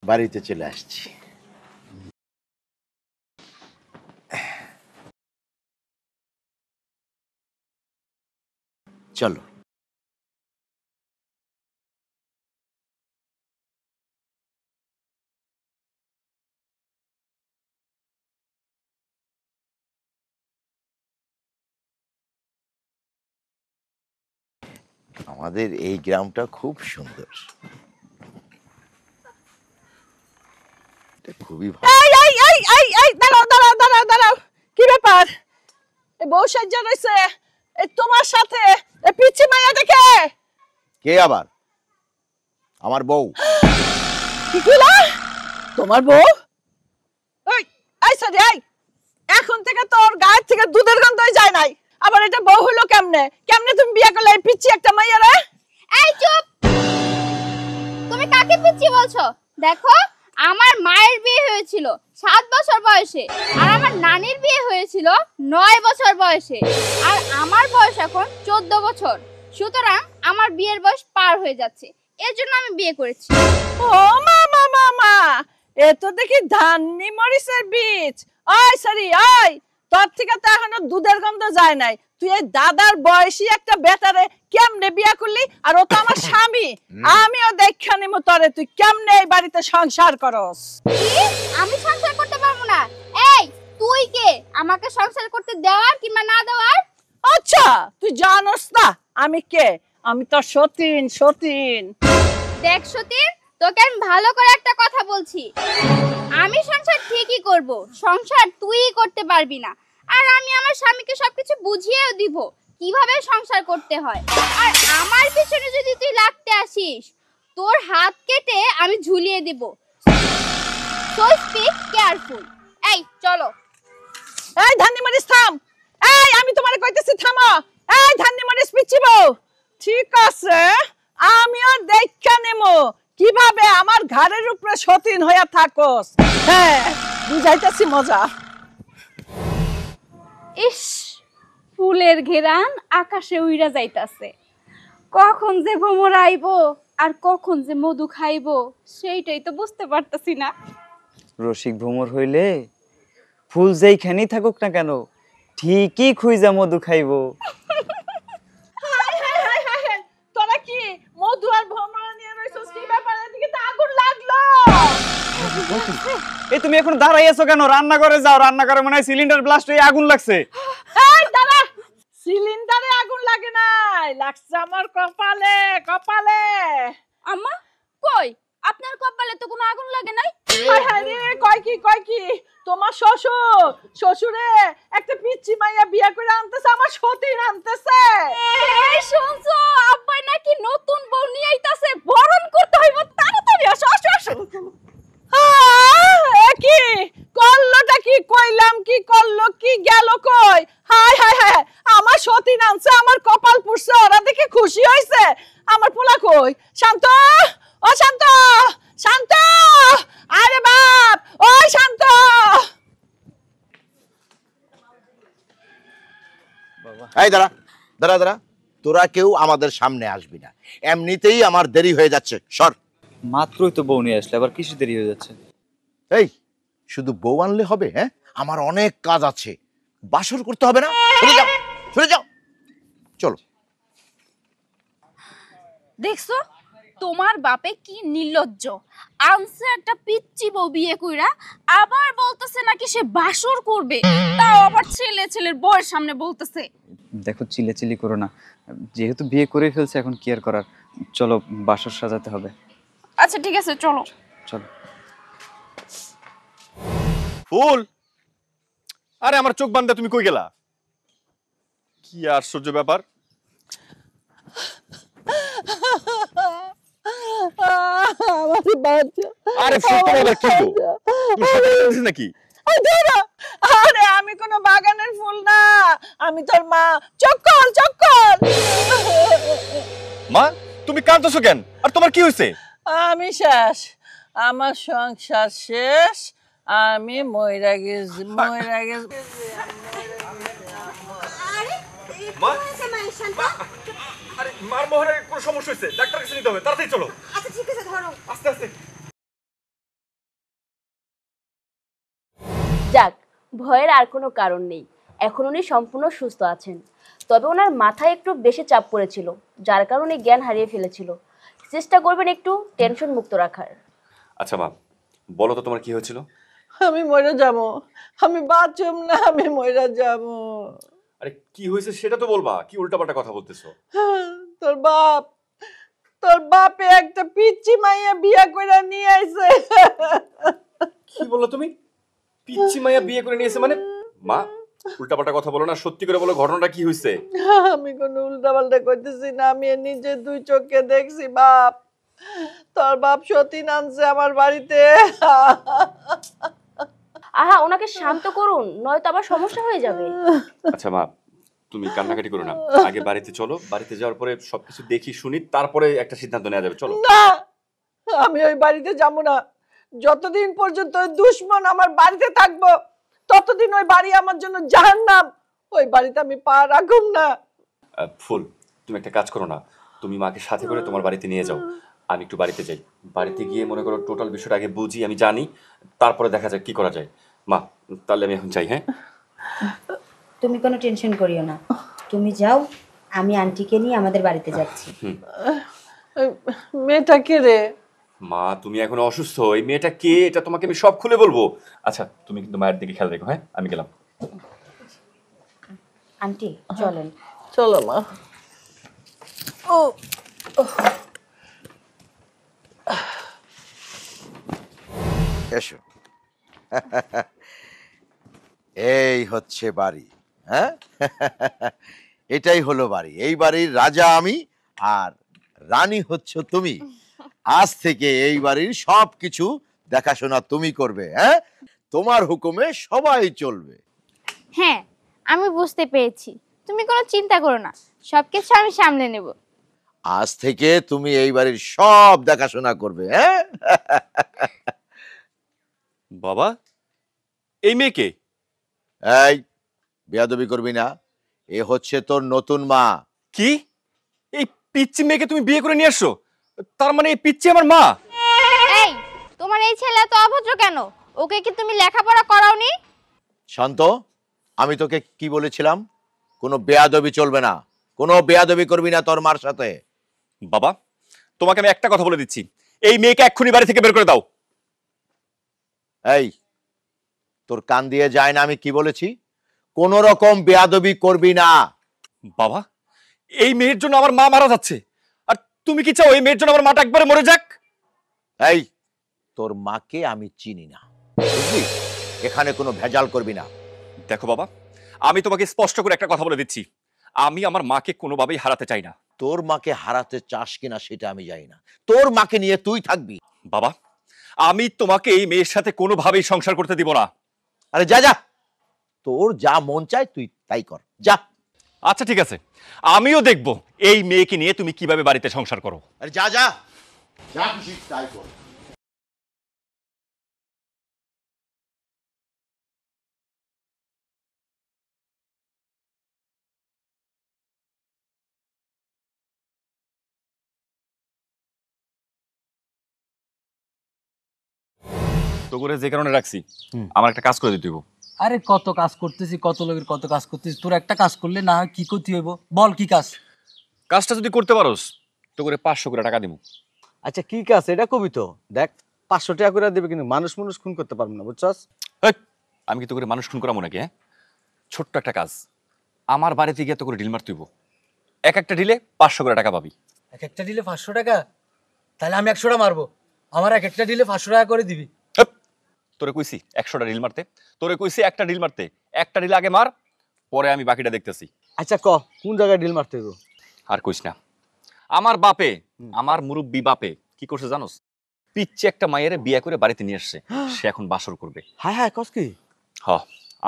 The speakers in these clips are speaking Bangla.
বাড়িতে চলে আসছি। চলো। আমাদের এই গ্রামটা খুব সুন্দর, খুবই ভালো। দাঁড়াও দাঁড়াও দাঁড়াও দাঁড়াও, কি ব্যাপার? বউ সাজ্জা রয়েছে তোমার সাথে, পিচ্ছি মাইয়া দেখে কে আবার? আমার বউ। কি কইলা? তোমার বউ? ওই সরি, এখন থেকে তোর গায়ের থেকে দুধের গন্ধই যায় নাই, আবার এটা বউ হলো কেমনে? কেমনে তুমি বিয়ে করলে এই পিচ্ছি একটা মাইয়া রে? এই চুপ! তুমি কাকে পিচ্ছি বলছো? দেখো, আমার মায়ের বিয়ে হয়েছিল 7 বছর বয়সে, আর আমার নানির বিয়ে হয়েছিল 9 বছর বয়সে, আর আমার বয়স এখন 14 বছর। সুতরাং আমার বিয়ের বয়স পার হয়ে যাচ্ছে, এজন্য আমি বিয়ে করেছি। ও মামা মামা, এ তো দেখি ধান্নি মরিচের বীজ। ওই সরি, ওই তোর থেকে তো এখনো দুধের গন্ধ যায় নাই। তুই এই দাদার বয়সী একটা বেটারে কেমনে বিয়ে করলি? আর ও তো আমার স্বামী, আমিও দেখা নিমু তরে তুই কেমনে এই বাড়িতে সংসার করস। কি? আমি সংসার করতে পারবো না? এই তুই কে আমাকে সংসার করতে দেওয়ার কিংবা না দেওয়ার? আচ্ছা, তুই জানোস না আমি কে? আমি তো সতীন। সতীন দেখ সতীন, তোকে আমি ভালো করে একটা কথা বলছি, আমি সংসার ঠিকই করব, সংসার তুইই করতে পারবি না। আর আমি আমার স্বামীকে সবকিছু বুঝিয়েও দিব কিভাবে সংসার করতে হয়। আর আমার পিছনে যদি তুই লাগতে আসিস, তোর হাত কেটে আমি ঝুলিয়ে দেব। So speak careful. এই চলো। এই ধান্নি মরিচ থাম। এই আমি তোমারে কইতেছি থামো। এই ধান্নি মরিচ পিচ্ছি বউ, ঠিক আছে আমিও দেখা নেমো কিভাবে আমার ঘাড়ের উপরে সতীন হইয়া থাকস। হ্যাঁ, বুঝাইতেছি মজা। ইস, ফুলের ঘেরান আকাশে উইরা যাইতাছে। কখন যে ভ্রমর আইবো আর কখন যে মধু খাইবো সেইটাই তো বুঝতে পারতাছি না। রসিক ভ্রমর হইলে ফুল যেইখানেই থাকুক না কেন ঠিকই খুঁজা মধু খাইবো। তোরা কি মধু আর ভ্রমরা নিয়ে রইছস? কি ব্যাপার? এদিকে তো আগুন লাগলো। এই তুমি এখন দাঁড়াই আছো কেন? রান্না করে যাও, রান্না করে মনে হয় সিলিন্ডার ব্লাস্ট হয়ে আগুন লাগছে। এই দাঁড়া, সিলিন্ডারে আগুন লাগে নাই, লাগছে আমার কপালে। কপালে আম্মা কই? আপনার কপালে তো কোনো আগুন লাগে নাই। হায় হায় রে, কয় কি তোমার শ্বশুরে একটা পিচ্চি মাইয়া বিয়ে করে আনতেছে, আমার সতীন আনতেছে। এই শুনছো, আব্বাই নাকি নতুন বউ নিয়ে আইতাছে, বরণ করতে হইব, তাড়াতাড়ি আসো আসো আসো। কি করলোটা? কি কইলাম? কি করলো? কি গেল কই? হায় হায় হায়, আমার সতীন আনছে, আমার কপাল পুড়ছে, ওরা দেখে খুশি হইছে। আমার পোলা কই? শান্ত, ও শান্ত, শান্ত, আরে বাপ, ওই শান্ত। এই দাঁড়া দাঁড়া দাঁড়া, তোরা কেউ আমাদের সামনে আসবি না, এমনিতেই আমার দেরি হয়ে যাচ্ছে। সর। মাত্রই তো বউ নিয়ে আসলে, আবার কিছু দেরি হয়ে যাচ্ছে? এই শুধু বউ আনলে হবে? হ্যাঁ, আমার অনেক কাজ আছে, বাসর করতে হবে না? চলে যাও, চলে যাও, চলো। দেখছো তোমার বাপে কি নির্লজ্জ, আনছে একটা পিচ্চি বউ বিয়ে কইরা, আবার বলতেছে নাকি সে বাসর করবে, তাও আবার ছেলের বউয়ের সামনে বলতেছে। দেখো, চিল্লাচিল্লি করো না, যেহেতু বিয়ে করে ফেলছে এখন কি আর করার। চলো, বাসর সাজাতে হবে। আচ্ছা ঠিক আছে, চলো চলো। ফুল, আরে আমার চোখ বান্ধা, তুমি কই গেলা? কি আশ্চর্য ব্যাপার! আরে নাকি? আরে আমি কোন বাগানের ফুল না, আমি তোর মা। চক্কর চক্কর। মা, তুমি কাঁদতেছো কেন? আর তোমার কি হয়েছে? আমি শেষ, আমার সংসার শেষ, আমি মইরা গেছি। মা, আরে মার মোহরের কোনো সমস্যা হয়েছে, ডাক্তার কাছে নিতে হবে, তাড়াতাড়ি চলো। আচ্ছা ঠিক আছে, ধরো। আস্তে আস্তে। যাক, ভয়ের আর কোনো কারণ নেই, এখন উনি সম্পূর্ণ সুস্থ আছেন। তবে ওনার মাথায় একটু বেশি চাপ পড়েছিল, যার কারণে জ্ঞান হারিয়ে ফেলেছিল। চেষ্টা করবেন একটু টেনশন মুক্ত রাখার। আচ্ছা মা, বলো তো তোমার কি হয়েছিল? আমি মরে যাবো, আমি বাঁচুম না, আমি মরে যাবো। আরে কি হয়েছে সেটা তো বলবা, কি উল্টাপাল্টা কথা বলতেছো? তোর বাপ, তোর বাপে একটা পিচ্চি মাইয়া বিয়া করে নিয়ে আইছে। কি বললো তুমি? পিচ্চি মাইয়া বিয়ে করে নিয়েছে মানে? মা, উল্টাপাল্টা কথা বলো না, সত্যি করে বলো ঘটনাটা কি হয়েছে? আমি কোনো উল্টা পাল্টা করতেছি না, আমি নিজে দুই চোখে দেখছি বাপ। তোর বাপ সতীন আনছে আমার বাড়িতে। আহা, ওনাকে শান্ত করুন, নয়তো আবার সমস্যা হয়ে যাবে। আচ্ছা মা, তুমি কান্নাকাটি করো না, আগে বাড়িতে চলো, বাড়িতে যাওয়ার পরে সবকিছু দেখি শুনি, তারপরে একটা সিদ্ধান্ত নেওয়া যাবে। চলো। না, আমি ওই বাড়িতে যাবো না। যতদিন পর্যন্ত ওই দুশ্মন আমার বাড়িতে থাকবো, ততদিন ওই বাড়ি আমার জন্য জাহান্নাম। ওই বাড়িতে আমি পা রাখুম না। ফুল, তুমি একটা কাজ করো না, তুমি মাকে সাথে করে তোমার বাড়িতে নিয়ে যাও, আমি একটু বাড়িতে যাই। বাড়িতে গিয়ে মনে করো টোটাল বিষয়টা আগে বুঝি, আমি জানি, তারপরে দেখা যাক কি করা যায়। মা, তাহলে আমি এখন যাই। হ্যাঁ, তুমি কোনো টেনশন করিও না, তুমি যাও, আমি আন্টিকে নিয়ে আমাদের বাড়িতে যাচ্ছি। মেয়েটা কে রে? মা তুমি এখন অসুস্থ, এই মেয়েটা কে এটা তোমাকে আমি সব খুলে বলবো। আচ্ছা তুমি কিন্তু মায়ের দিকে খেয়াল রেখো। হ্যাঁ, আমি গেলাম। আন্টি চলেন। চলো মা। ও এসো। এই হচ্ছে বাড়ি। হ্যাঁ, এটাই হলো বাড়ি। এই বাড়ির রাজা আমি, আর রানী হচ্ছ তুমি। আজ থেকে এই বাড়ির সবকিছু দেখাশোনা তুমি করবে। হ্যাঁ, তোমার হুকুমে সবাই চলবে। হ্যাঁ, আমি বুঝতে পেরেছি, তুমি কোনো চিন্তা করো না, সবকিছু আমি সামলে নেব। আজ থেকে তুমি এই বাড়ির সব দেখাশোনা করবে। হ্যাঁ, বাবা, এই মেয়েকে? এই বেয়াদবি করবি না, এ হচ্ছে তোর নতুন মা। কি? এই পিচ্চি মেয়েকে তুমি বিয়ে করে নিয়ে আসছো? তার মানে এই পিচ্চি আমার মা? এই, তোমার এই ছেলে এত অভদ্র কেন? ওকে কি তুমি লেখাপড়া করাওনি? শান্ত, আমি তোকে কি বলেছিলাম? কোনো বেয়াদবি চলবে না, কোনো বেয়াদবি করবি না তোর মার সাথে। বাবা, তোমাকে আমি একটা কথা বলে দিচ্ছি, এই মেয়েকে এক্ষুনি বাড়ি থেকে বের করে দাও। এই, তোর কান দিয়ে যায় না আমি কি বলেছি? কোন রকম বেয়াদবি করবি না। বাবা, এই মেয়ের জন্য আমার মা মারা যাচ্ছে, আর তুমি কি চাও এই মেয়ের জন্য আমার মাটা একবারে মরে যাক? এই, তোর মাকে আমি চিনি না, বুঝলি? এখানে কোনো ভেজাল করবি না। দেখো বাবা, আমি তোমাকে স্পষ্ট করে একটা কথা বলে দিচ্ছি, আমি আমার মাকে কোনোভাবেই হারাতে চাই না। তোর মাকে হারাতে চাস কিনা সেটা আমি জানি না, তোর মাকে নিয়ে তুই থাকবি। বাবা, আমি তোমাকে এই মেয়ের সাথে কোনোভাবেই সংসার করতে দিব না। আরে যা যা, তোর যা মন চায় তুই তাই কর, যা। আচ্ছা ঠিক আছে, আমিও দেখব এই মেয়েকে নিয়ে তুমি কিভাবে বাড়িতে সংসার করো। আরে যা যা, যা খুশি তাই কর। তো করে যে কারণে রাখছি, আমার একটা কাজ করে দিতে হইব। আরে কত কাজ করতেছি, কত লোকের কত কাজ করতেছি, তোর একটা কাজ করলে না হয় কি করতে হইব? বল কি কাজ? কাজটা যদি করতে পারোস তো করে 500 করে টাকা দিব। আচ্ছা কি কাজ এটা কবি তো দেখ, 500 টাকা করে দিবে, কিন্তু মানুষ খুন করতে পারবো না, বুঝছস? আমি কি তো করে মানুষ খুন করাবো নাকি? হ্যাঁ, ছোট্ট একটা কাজ, আমার বাড়িতে গিয়ে তো করে ডিল মারতে হইব। এক একটা ডিলে 500 করে টাকা পাবি। এক একটা দিলে 500 টাকা? তাহলে আমি 100টা মারবো, আমার এক একটা দিলে 500 টাকা করে দিবি। তোরে কইছি 100টা ডিল মারতে, তোরে কইছি একটা ডিল মারতে। একটা ডিল আগে মার, পরে আমি বাকিটা দেখতেছি। আচ্ছা ক, কোন জায়গায় ডিল মারতে হইব? আর কইস না, আমার বাপে, আমার মুরব্বি বাপে কি করছে জানোস? পিচ্ছে একটা মায়ের বিয়ে করে বাড়িতে নিয়ে আসছে, সে এখন বাসর করবে। হ্যাঁ হ্যাঁ, কস কি? হ,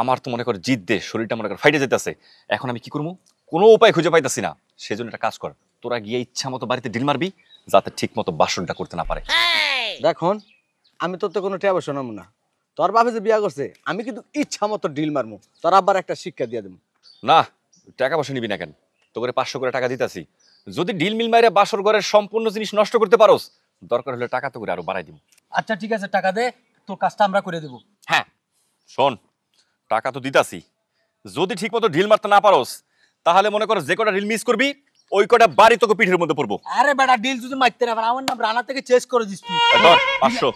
আমার তো মনে কর জিদ দে, শরীরটা মনে কর ফাইটে যেতেছে। এখন আমি কি করবো, কোনো উপায় খুঁজে পাইতাছি না। সেজন্য একটা কাজ কর, তোরা গিয়ে ইচ্ছা মতো বাড়িতে ডিল মারবি, যাতে ঠিক মতো বাসরটা করতে না পারে। দেখুন, আমি তোর তো কোনো টেবা শোনাবো না। তোর বাপে যে বিয়া করছে, আমি কিন্তু ইচ্ছা মতো ডিল মারবো, তোর আব্বার একটা শিক্ষা দিয়ে দেবো। না, টাকা পয়সা নিবি না কেন? তো করে 500 করে টাকা দিতাছি, যদি ডিল মিল মাইরা বাসর ঘরের সম্পূর্ণ জিনিস নষ্ট করতে পারোস, দরকার হলে টাকা তো করে আরো বাড়াই দিব। আচ্ছা ঠিক আছে, টাকা দে, তোর কাজটা আমরা করে দেব। হ্যাঁ শোন, টাকা তো দিতাছি, যদি ঠিক মতো ঢিল মারতে না পারোস তাহলে মনে কর যে কটা রিল মিস করবি ওই কটা বাড়ি তোকে পিঠের মধ্যে পড়বো। আরে বেটা, ডিল যদি মারতে না পারে আমার নাম রানা থেকে চেস করে দিস তুই। ধর 500,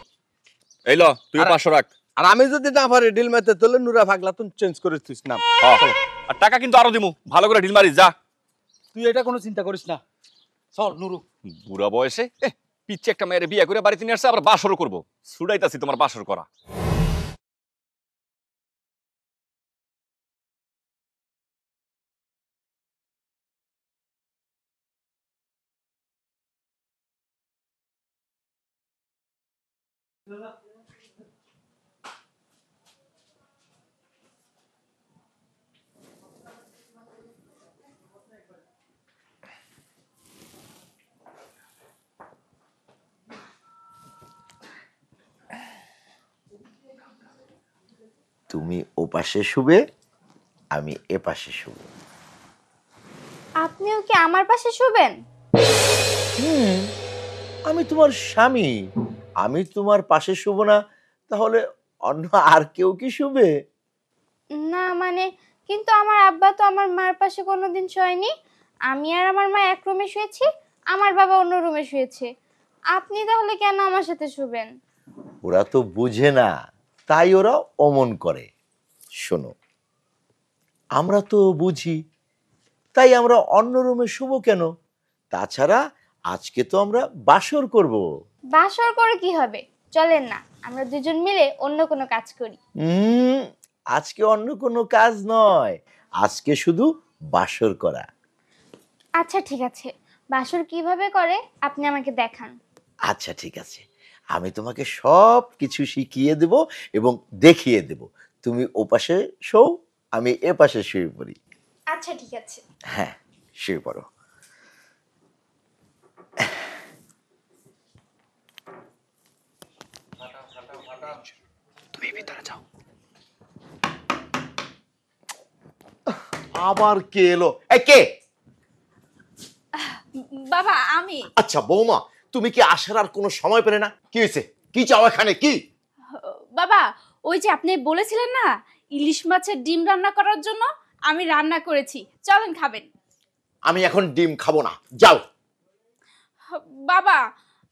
এই ল তুই 500 রাখ। আর আমি যদি না পারি ডিল মারতে, তাহলে নুরা পাগলা তুই চেঞ্জ করে দিস না। আর টাকা কিন্তু আরো দিমু, ভালো করে ঢিল মারিস যা। তুই এটা কোনো চিন্তা করিস না, চল নুরু। বুড়া বয়সে পিচ্ছে একটা মেয়ের বিয়ে করে বাড়িতে নিয়ে আসছে, আবার বাসরও করবো। ছুড়াইতাছি তোমার বাসর করা। তুমি ওপাশে শুবে, আমি এপাশে শুব। আপনিও কি আমার পাশে শুবেন? আমি তোমার স্বামী, আমি তোমার পাশে শুব না তাহলে অন্য আর কেউ কি শুবে? না মানে, কিন্তু আমার আব্বা তো আমার মার পাশে কোনোদিন শোয়নি। আমি আর আমার মা এক রুমে শুয়েছি, আমার বাবা অন্য রুমে শুয়েছে। আপনি তাহলে কেন আমার সাথে শুবেন? ওরা তো বুঝে না, তাই ওরা অমন করে। শোনো, আমরা তো বুঝি, তাই আমরা অন্য রুমে শুব কেন? তাছাড়া আজকে তো আমরা বাসর করব। বাসর করে কি হবে? চলেন না, আমরা দুজন মিলে অন্য কোনো কাজ করি। আজকে অন্য কোনো কাজ নয়, আজকে শুধু বাসর করা। আচ্ছা ঠিক আছে, বাসর কিভাবে করে আপনি আমাকে দেখান। আচ্ছা ঠিক আছে, আমি তোমাকে সব কিছু শিখিয়ে দেব এবং দেখিয়ে দেব। তুমি ওপাশে শোও, আমি এপাশে শুয়ে পড়ি। আচ্ছা ঠিক আছে। হ্যাঁ, শুয়ে পড়ো। তুমি ভিতরে যাও। আবার কে এলো? কে? বাবা আমি। আচ্ছা বৌমা, তুমি কি আসার আর কোনো সময় পেলে না? কি হয়েছে? কি চাও এখানে? কি বাবা, ওই যে আপনি বলেছিলেন না ইলিশ মাছের ডিম রান্না করার জন্য, আমি রান্না করেছি, চলেন খাবেন। আমি এখন ডিম খাবো না, যাও। বাবা,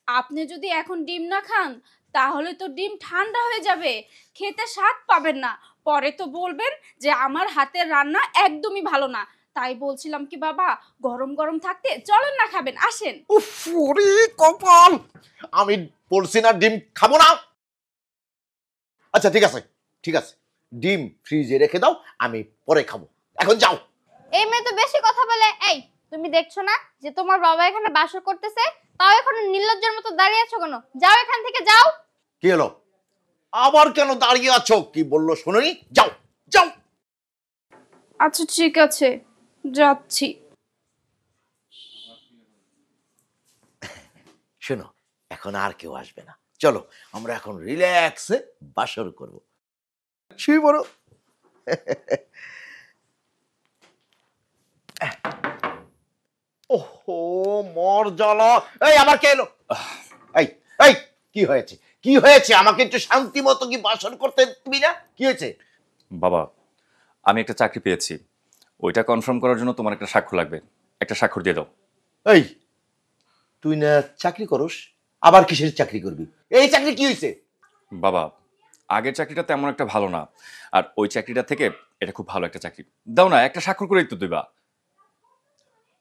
আপনি যদি এখন ডিম না খান তাহলে তো ডিম ঠান্ডা হয়ে যাবে, খেতে স্বাদ পাবেন না। পরে তো বলবেন যে আমার হাতের রান্না একদমই ভালো না। তাই বলছিলাম কি বাবা, গরম গরম থাকতে চলেন না খাবেন, আসেন। উফ, ওরে কপাল, আমি বলছি না ডিম খাবো না। আচ্ছা ঠিক আছে, ঠিক আছে, ডিম ফ্রিজে রেখে দাও, আমি পরে খাবো। এখন যাও। এই মেয়ে তো বেশি কথা বলে। এই, তুমি দেখছো না যে তোমার বাবা এখানে বাসর করতেছে, তাও এখন নির্লজ্জের মতো দাঁড়িয়ে আছো কেন? যাও এখান থেকে, যাও। কি হলো? আবার কেন দাঁড়িয়ে আছো? কি বললো শুনোনি? যাও যাও। আচ্ছা ঠিক আছে, যাচ্ছি। শোনো, এখন আর কেউ আসবে না, চলো আমরা এখন রিল্যাক্সে বাসর করব। শুয়ে পড়ো। ওহো মর জ্বালা। এই আবার কে এলো? এই এই কি হয়েছে? কি হয়েছে? আমাকে একটু শান্তি মতো কি বাসর করতে দিবি না? কি হয়েছে? বাবা, আমি একটা চাকরি পেয়েছি, ওইটা কনফার্ম করার জন্য তোমার একটা স্বাক্ষর লাগবে, একটা স্বাক্ষর দিয়ে দাও। এই তুই না চাকরি করস, আবার কিসের চাকরি করবি? এই চাকরি কি হয়েছে? বাবা, আগের চাকরিটা তেমন একটা ভালো না, আর ওই চাকরিটা থেকে এটা খুব ভালো একটা চাকরি। দাও না, একটা স্বাক্ষর করেই তো দিবা।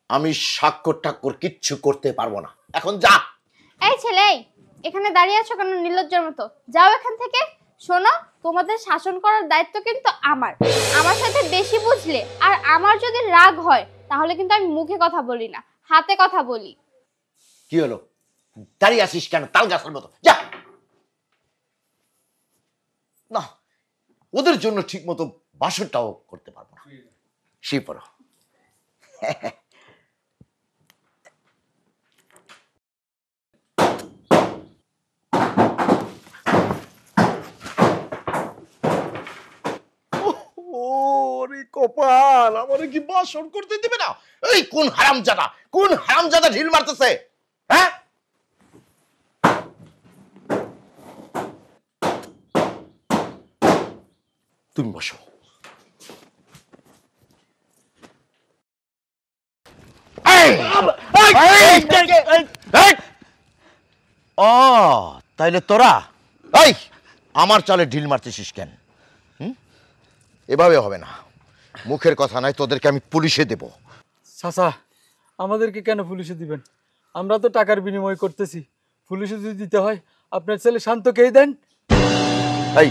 আমি স্বাক্ষর টাক্ষর কিচ্ছু করতে পারবো না, এখন যা। এই ছেলে, এখানে দাঁড়িয়ে আছো কেন নির্লজ্জের মতো? যাও এখান থেকে। শোনো, তোমাদের শাসন করার দায়িত্ব কিন্তু আমার। আমার সাথে বেশি বুঝলে আর আমার যদি রাগ হয় তাহলে কিন্তু আমি মুখে কথা বলি না, হাতে কথা বলি। কি হলো? দাঁড়িয়ে আসিস কেন তাল গাছের মতো? যা না, ওদের জন্য ঠিক মতো বাসরটাও করতে পারবো না। শুয়ে পড়ো। ওরে কপাল, আমারে কি বাসন করতে দিবে না? এই কোন হারামজাদা ঢিল মারতেছে? হ্যাঁ, তুমি বসো। ও তাইলে তোরা এই আমার চালে ঢিল মারতেছিস কেন? এভাবে হবে না, মুখের কথা নাই, তোদেরকে আমি পুলিশে দেব। চাচা, আমাদেরকে কেন পুলিশে দিবেন? আমরা তো টাকার বিনিময় করতেছি। পুলিশে যদি দিতে হয় আপনার ছেলে শান্তকেই দেন। এই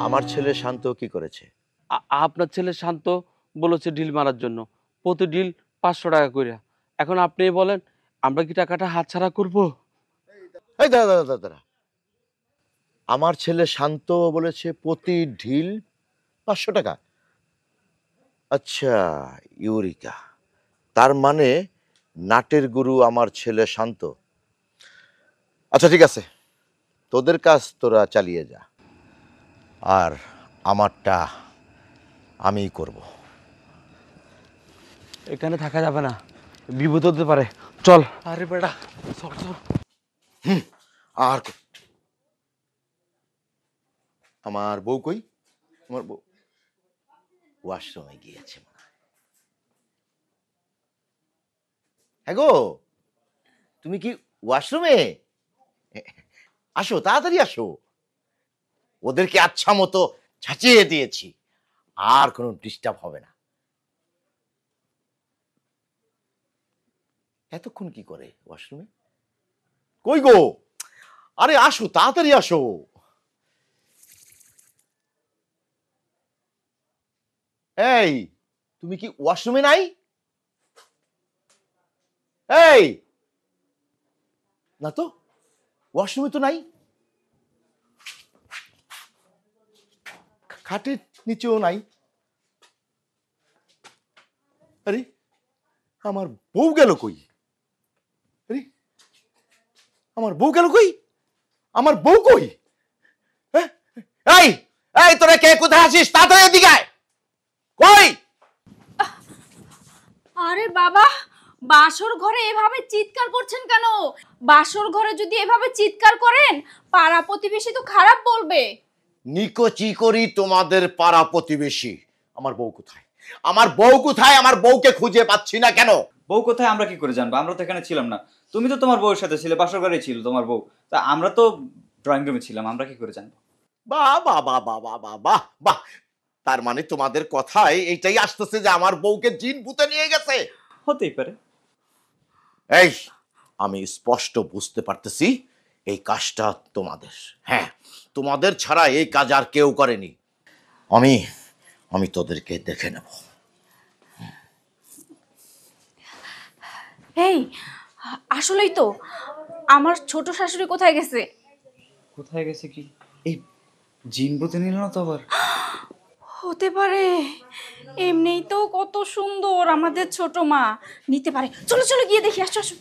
আমার ছেলে শান্ত কি করেছে? আপনার ছেলে শান্ত বলেছে ডিল মারার জন্য, প্রতি ডিল 500 টাকা করে। এখন আপনি বলেন আমরা কি টাকাটা হাতছাড়া করব? এই দাদা, আমার ছেলে শান্ত বলেছে প্রতি ঢিল 500 টাকা। আচ্ছা ইউরিকা, তার মানে নাটের গুরু আমার ছেলে শান্ত। আচ্ছা ঠিক আছে, তোদের কাজ তোরা চালিয়ে যা, আর আমারটা আমিই করব। এখানে থাকা যাবে না, বিপদ হতে পারে, চল। আরে বেটা চল চল। আর আমার বউ কই? আমার বউ ওয়াশরুমে গিয়েছে মনে হয়। হ্যাঁ গো, তুমি কি ওয়াশরুমে? আসো, তাড়াতাড়ি আসো। ওদেরকে আচ্ছা মতো ছাঁচিয়ে দিয়েছি, আর কোনো ডিস্টার্ব হবে না। এতক্ষণ কি করে ওয়াশরুমে? কই গো? আরে আসো, তাড়াতাড়ি আসো। এই তুমি কি ওয়াশরুমে নাই? এই না তো, ওয়াশরুমে তো নাই। খাটের নিচেও নাই। আরে আমার বউ গেল কই? আরে আমার বউ গেল কই? আমার বউ কই? এই এই তোরা কে কোথায় আছিস? তাড়াতাড়ি এদিকে আয়। কই? আরে বাবা, বাসর ঘরে এভাবে চিৎকার করছেন কেন? বাসর ঘরে যদি এভাবে চিৎকার করেন পাড়া প্রতিবেশী তো খারাপ বলবে। নিকোচি করি তোমাদের পাড়া প্রতিবেশী। আমার বউ কোথায়? আমার বউ কোথায়? আমার বউকে খুঁজে পাচ্ছি না কেন? বউ কোথায় আমরা কি করে জানবো? আমরা তো এখানে ছিলাম না। তুমি তো তোমার বউয়ের সাথে ছিলে, বাসর ঘরেই ছিল তোমার বউ। তা আমরা তো ড্রয়িং রুমে ছিলাম, আমরা কি করে জানবো? বাহ বাহ বাহ বাহ বাহ বাহ বাহ বাহ, তার মানে তোমাদের কথায় এইটাই আসতেছে যে আমার বউকে জিন ভূতে নিয়ে গেছে। হতেই পারে। এই আমি স্পষ্ট বুঝতে পারতেছি এই কাজটা তোমাদের। হ্যাঁ, তোমাদের ছাড়া এই কাজ আর কেউ করেনি। আমি তোদেরকে দেখে নেব। এই আসলেই তো, আমার ছোট শাশুড়ি কোথায় গেছে? কোথায় গেছে কি? এই জিন ভূতে নিল না তো আবার? হতে পারে, এমনিই তো কত সুন্দর আমাদের ছোট মা, নিতে পারে। চলো চলো গিয়ে দেখি, আসো আসো।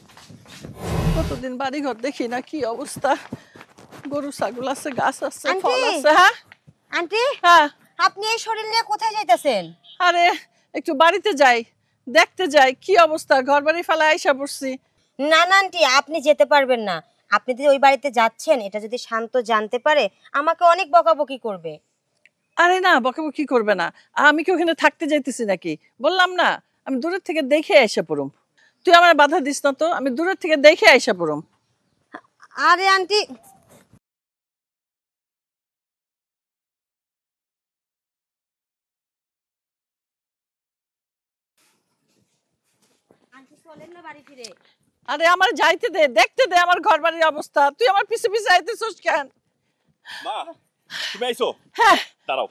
কতদিন বাড়ি ঘর দেখি না, কি অবস্থা। গরু ছাগল আছে, গাছ আছে, আন্টি! ফল আছে। হ্যাঁ আন্টি, হ্যাঁ। আপনি এই শরীর নিয়ে কোথায় যাইতেছেন? আরে একটু বাড়িতে যাই, দেখতে যাই কি অবস্থা। ঘর বাড়ি ফেলা আইসা পড়ছি। না না আন্টি, আপনি যেতে পারবেন না। আপনি যদি ওই বাড়িতে যাচ্ছেন, এটা যদি শান্ত জানতে পারে আমাকে অনেক বকাবকি করবে। আরে না, বকাবকি করবে না। আমি কি ওখানে থাকতে যাইতেছি নাকি? বললাম না, আমি দূরের থেকে দেখে আইসা পড়ুম। তুই আমার বাধা দিস না তো, আমি দূরের থেকে দেখে আইসা পড়ুম। আরে আন্টি, চলেন না বাড়ি ফিরে। আরে আমার যাইতে দে, দেখতে দে আমার ঘর বাড়ির অবস্থা। তুই আমার পিছে পিছে আইতেছিস কেন? মা তুমি আইছো? হ্যাঁ দাঁড়াও।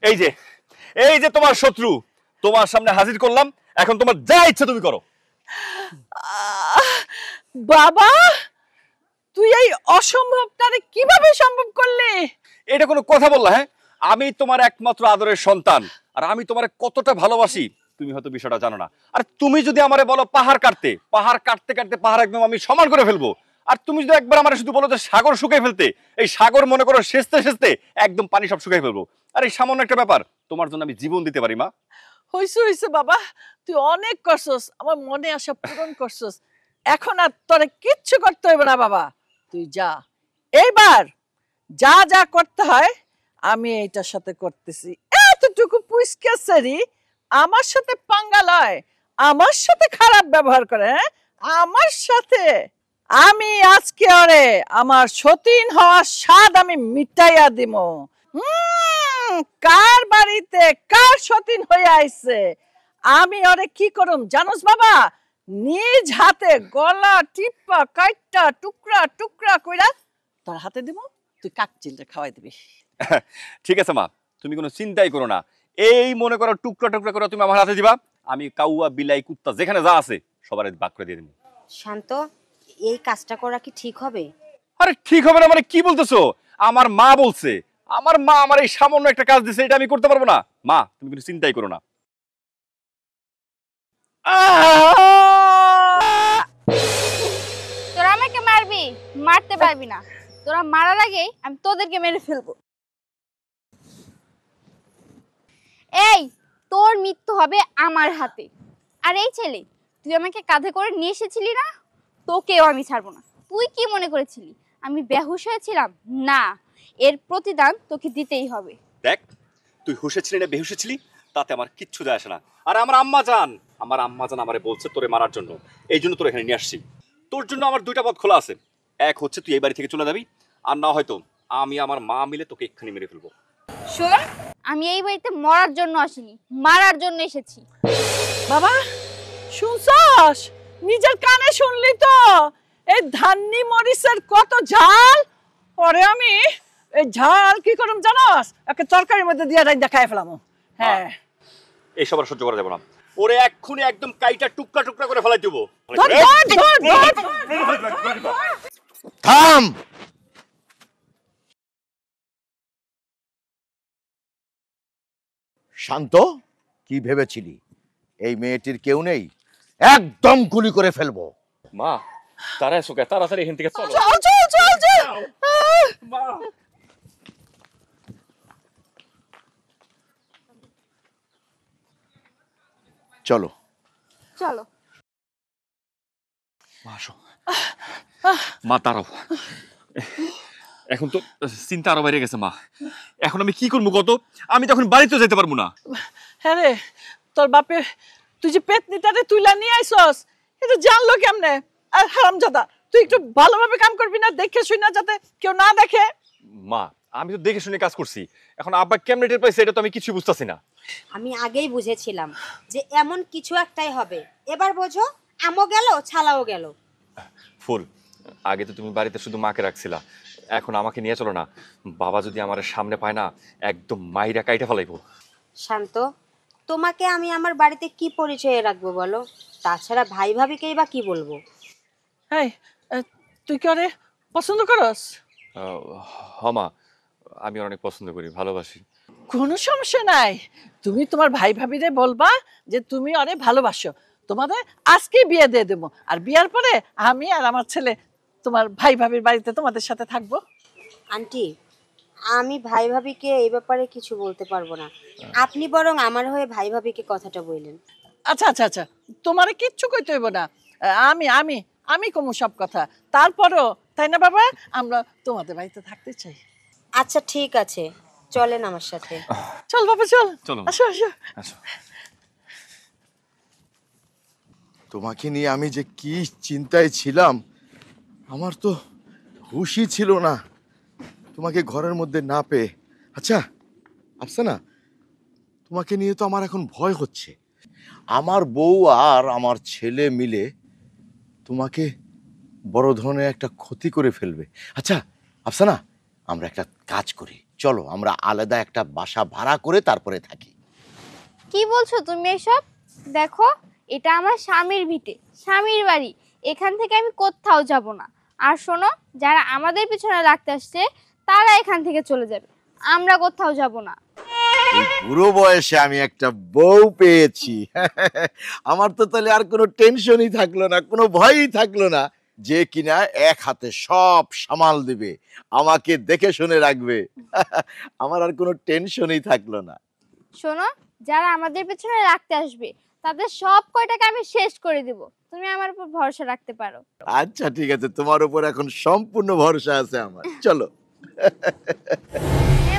এই যে তোমার শত্রু, তোমার সামনে হাজির করলাম। এখন তোমার যা ইচ্ছা তুমি করো। বাবা, তুই এই অসম্ভবটারে কিভাবে সম্ভব করলি? এটা কোনো কথা বললা? হ্যাঁ, আমি তোমার একমাত্র আদরের সন্তান, আর আমি তোমার কতটা ভালোবাসি তুমি হয়তো বিষয়টা জানো না। আর তুমি যদি আমারে বলো পাহাড় কাটতে কাটতে পাহাড় একদম আমি সমান করে ফেলবো, আর তুমি যদি একবার আমার শুধু বলো যে সাগর শুকিয়ে ফেলতে, এই সাগর মনে করো সেচতে সেচতে একদম পানি সব শুকিয়ে ফেলবো। আর এই সামান্য একটা ব্যাপার, তোমার জন্য আমি জীবন দিতে পারি মা। হইছে হইছে বাবা, তুই অনেক করছস, আমার মনে আশা পূরণ করছস। এখন আর তোরে কিচ্ছু করতে হইবে না বাবা, তুই যা। এইবার যা যা করতে হয় আমি এইটার সাথে করতেছি। এতটুকু পুইসকেসেরি আমার সাথে পাঙ্গা লয়, আমার সাথে খারাপ ব্যবহার করে, হ্যাঁ আমার সাথে। আমি আজকে ওরে আমার সতীন হওয়ার স্বাদ আমি মিটাইয়া দিব। কার বাড়িতে কার সতীন হয়ে আইছে আমি ওরে কি করুম জানোস বাবা? নিজ হাতে গলা টিপা কাইটা টুকরা টুকরা কইরা তোর হাতে দিব, তুই কাকচিলটা খাওয়াই দিবি। ঠিক আছে মা, তুমি কোনো চিন্তাই করো না। এই মনে করো টুকরা টুকরা করে তুমি আমার হাতে দিবা, আমি কাউয়া বিলাই কুত্তা যেখানে যা আছে সবার ভাগ করে দিয়ে দেবো। শান্ত, এই কাজটা করা কি ঠিক হবে? আরে ঠিক হবে না মানে কি বলতেছো? আমার মা বলছে, আমার মা আমার এই সামান্য একটা কাজ দিছে, এটা আমি করতে পারবো না। মা তুমি কোনো চিন্তাই করো না। তোরা আমাকে মারবি, মারতে পারবি না। তোরা মারার আগে আমি তোদেরকে মেরে ফেলবো। এই তোর মৃত্যু হবে আমার হাতে। আর এই ছেলে, তুই আমাকে কাঁধে করে নিয়ে এসেছিলি না, তোকেও আমি ছাড়বো না। তুই কি মনে করেছিলি আমি বেহুশ হয়েছিলাম? না, এর প্রতিদান তোকে দিতেই হবে। দেখ, তুই হুশে ছিলি না বেহুশে ছিলি তাতে আমার কিচ্ছু যায় আসে না। আর আমার আম্মা জান আমারে বলছে তোরে মারার জন্য, এই জন্য তোর এখানে নিয়ে আসছি। তোর জন্য আমার দুইটা পথ খোলা আছে। এক হচ্ছে তুই এই বাড়ি থেকে চলে যাবি, আর না হয়তো আমি আমার মা মিলে তোকে এক্ষুনি মেরে ফেলবো। শোন, আমি এই বাড়িতে মরার জন্য আসিনি, মারার জন্য এসেছি। বাবা শুনছস? নিজের কানে শুনলি তো? এই ধান্নি মরিচের কত ঝাল! পরে আমি এই ঝাল কি করুম জানোস? একটা তরকারির মধ্যে দিয়ে রাইন্দা খাই ফেলাম। হ্যাঁ, এইসব আর সহ্য করা যাবে না। ওরে এক্ষুনি একদম কাইটা টুকরা টুকরা করে ফেলাই দেবো। থাম! শান্ত, কি ভেবেছিলি এই মেয়েটির কেউ নেই? একদম গুলি করে ফেলবো। মা তারা এসো, তাড়াতাড়ি এখান থেকে চলো। চল চল চল চল। মা চলো চলো। মা দাঁড়াও, এখন তো চিন্তা আরো বেড়ে গেছে মা। এখন আমি কি করবো কত? আমি তখন বাড়িতে যেতে পারবো না। হ্যাঁ রে, তোর বাপে তুই যে পেতনিটারে তুইলা নিয়ে আইছস, এটা জানলো কেমনে? আর হারামজাদা, তুই একটু ভালোভাবে কাম করবি না, দেখে শুই না, যাতে কেউ না দেখে। মা আমি তো দেখে শুনে কাজ করছি, এখন আব্বা কেমনে টের পাইছে এটা তো আমি কিছু বুঝতাছি না। আমি আগেই বুঝেছিলাম যে এমন কিছু একটাই হবে। এবার বোঝো, আমও গেল ছালাও গেল। ফুল, আগে তো তুমি বাড়িতে শুধু মাকে রাখছিলা, এখন আমাকে নিয়ে চলো না। বাবা যদি আমার সামনে পায় না, একদম মাইরা কাইটা ফেলাইবো। শান্ত, তোমাকে আমি আমার বাড়িতে কি পরিচয়ে রাখবো বলো? তাছাড়া ভাই ভাবিকেই বা কি বলবো? এই তুই কি ওরে পছন্দ করস? হমা, আমি অনেক পছন্দ করি, ভালোবাসি। কোনো সমস্যা নাই, তুমি তোমার ভাই ভাবিরে বলবা যে তুমি ওরে ভালোবাসো। তোমাদের আজকে বিয়ে দিয়ে দেবো, আর বিয়ার পরে আমি আর আমার ছেলে তোমার ভাই ভাবির বাড়িতে তোমাদের সাথে থাকবো। আন্টি, আমি ভাই ভাবিকে এই ব্যাপারে কিছু বলতে পারবো না। আপনি বরং আমার হয়ে ভাই ভাবিকে কথাটা বললেন। আচ্ছা আচ্ছা আচ্ছা, তোমারে কিচ্ছু কইতে হইব না, আমি আমি আমি কমু সব কথা। তারপরও তাই না বাবা, আমরা তোমাদের বাড়িতে থাকতে চাই। আচ্ছা ঠিক আছে, চলেন আমার সাথে। চল বাবা চল, চলো আসো আসো। আসো। তোমাকে নিয়ে আমি যে কি চিন্তায় ছিলাম, আমার তো হুশই ছিল না তোমাকে ঘরের মধ্যে না পেয়ে। আচ্ছা আফসানা, তোমাকে নিয়ে তো আমার এখন ভয় হচ্ছে। আমার বউ আর আমার ছেলে মিলে তোমাকে বড় ধরনের একটা ক্ষতি করে ফেলবে। আচ্ছা আফসানা, আমরা একটা কাজ করি, চলো আমরা আলাদা একটা বাসা ভাড়া করে তারপরে থাকি। কি বলছো তুমি এসব? দেখো, এটা আমার স্বামীর ভিটে, স্বামীর বাড়ি। এখান থেকে আমি কোথাও যাব না। আর শোনো, যারা আমাদের পিছনে লাগতে আসছে তারা এখান থেকে চলে যাবে, আমরা কোথাও যাব না। এই বুড়ো বয়সে আমি একটা বউ পেয়েছি, আমার তো তাহলে আর কোনো টেনশনই থাকলো না, কোনো ভয়ই থাকলো না। যে কিনা এক হাতে সব সামাল দিবে, আমাকে দেখে শুনে রাখবে। আমার আর কোনো টেনশনই থাকলো না। শোনো, যারা আমাদের পেছনে রাখতে আসবে তাদের সব কয়টাকে আমি শেষ করে দিব। তুমি আমার উপর ভরসা রাখতে পারো। আচ্ছা ঠিক আছে, তোমার উপর এখন সম্পূর্ণ ভরসা আছে আমার। চলো।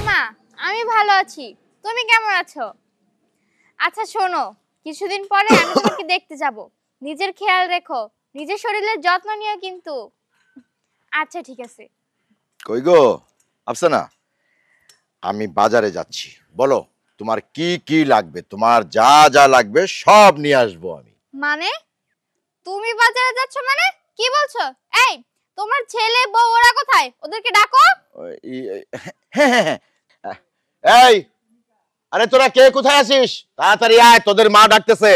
মা, আমি ভালো আছি, তুমি কেমন আছো? আচ্ছা শোনো, কিছুদিন পরে আমি তোমাকে দেখতে যাব। নিজের খেয়াল রেখো, নিজের শরীরের যত্ন নিও কিন্তু। আচ্ছা ঠিক আছে। কই গো আফসানা, আমি বাজারে যাচ্ছি। বলো তোমার কি কি লাগবে, তোমার যা যা লাগবে সব নিয়ে আসবো আমি। মানে তুমি বাজারে যাচ্ছ মানে? কি বলছো? এই, তোমার ছেলে বউ ওরা কোথায়? ওদেরকে ডাকো। হ্যাঁ হ্যাঁ হ্যাঁ, এই আরে তোরা কে কোথায় আছিস? তাড়াতাড়ি আয়, তোদের মা ডাকতেছে।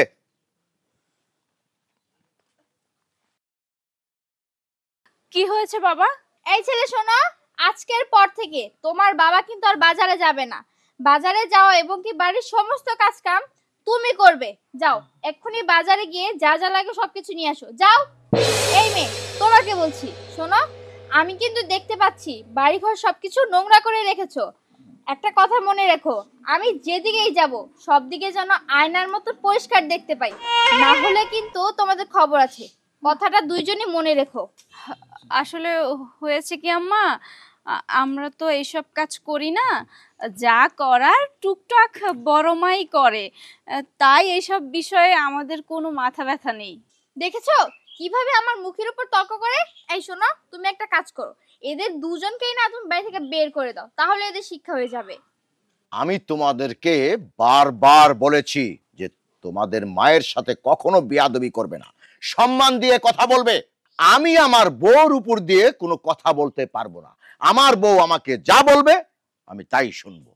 কি হয়েছে বাবা? এই ছেলে শোনো, আজকের পর থেকে তোমার বাবা কিন্তু আর বাজারে যাবে না। বাজারে যাও এবং কি বাড়ির সমস্ত কাজ কাম তুমি করবে। যাও, এক্ষুনি বাজারে গিয়ে যা যা লাগে সবকিছু নিয়ে আসো, যাও। এই মেয়ে, তোমাকে বলছি শোনো, আমি কিন্তু দেখতে পাচ্ছি বাড়িঘর সবকিছু নোংরা করে রেখেছো। একটা কথা মনে রেখো, আমি যেদিকেই যাব সব দিকে যেন আয়নার মতো পরিষ্কার দেখতে পাই, না হলে কিন্তু তোমাদের খবর আছে। কথাটা দুইজনই মনে রেখো। আসলে হয়েছে কি আম্মা, আমরা তো এইসব কাজ করি না, যা করার টুকটাক বড় মাই করে, তাই এইসব বিষয়ে আমাদের কোনো মাথা ব্যথা নেই। দেখেছো কিভাবে আমার মুখের উপর তর্ক করে? এই শোনো, তুমি একটা কাজ করো, এদের দুজনকেই না তুমি বাড়ি থেকে বের করে দাও, তাহলে এদের শিক্ষা হয়ে যাবে। আমি তোমাদেরকে বারবার বলেছি যে তোমাদের মায়ের সাথে কখনো বেয়াদবি করবে না, সম্মান দিয়ে কথা বলবে। আমি আমার বউর উপর দিয়ে কোনো কথা বলতে পারবো না। আমার বউ আমাকে যা বলবে আমি তাই শুনবো।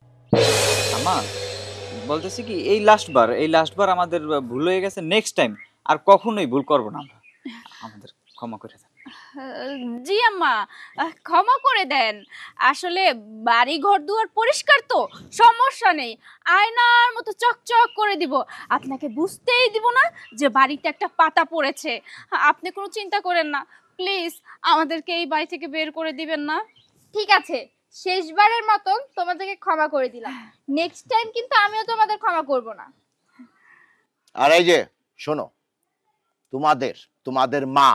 আমা বলতেছি কি, এই লাস্টবার আমাদের ভুল হয়ে গেছে। নেক্সট টাইম আর কখনোই ভুল করব না আমরা। আমাদের ক্ষমা করে দেন। জি আম্মা, ক্ষমা করে দেন। আসলে বাড়ি ঘর দুয়ার পরিষ্কার তো, সমস্যা নেই, আয়নার মতো চকচক করে দিব। আপনাকে বুঝতেই দিব না যে বাড়িতে একটা পাতা পড়েছে। আপনি কোনো চিন্তা করেন না, প্লিজ আমাদেরকে এই বাড়ি থেকে বের করে দিবেন না। ঠিক আছে, শেষবারের মতন তোমাদেরকে ক্ষমা করে দিলাম। নেক্সট টাইম কিন্তু আমিও তোমাদের ক্ষমা করব না। আর এই যে শোনো, তোমাদের মা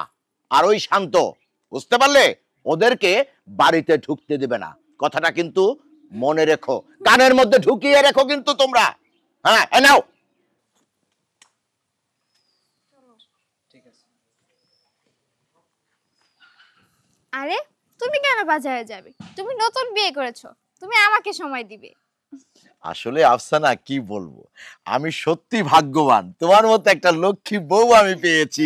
আর ওই শান্ত, বুঝতে পারলে, ওদেরকে বাড়িতে ঢুকতে দেবে না। কথাটা কিন্তু মনে রেখো, কানের মধ্যে ঢুকিয়ে রেখো কিন্তু তোমরা। হ্যাঁ, নাও। আরে তুমি কেন বাজারে যাবে? তুমি নতুন বিয়ে করেছো, তুমি আমাকে সময় দিবে। আসলে আফসানা কি বলবো, আমি সত্যি ভাগ্যবান, তোমার মতো একটা লক্ষ্মী বউ আমি পেয়েছি।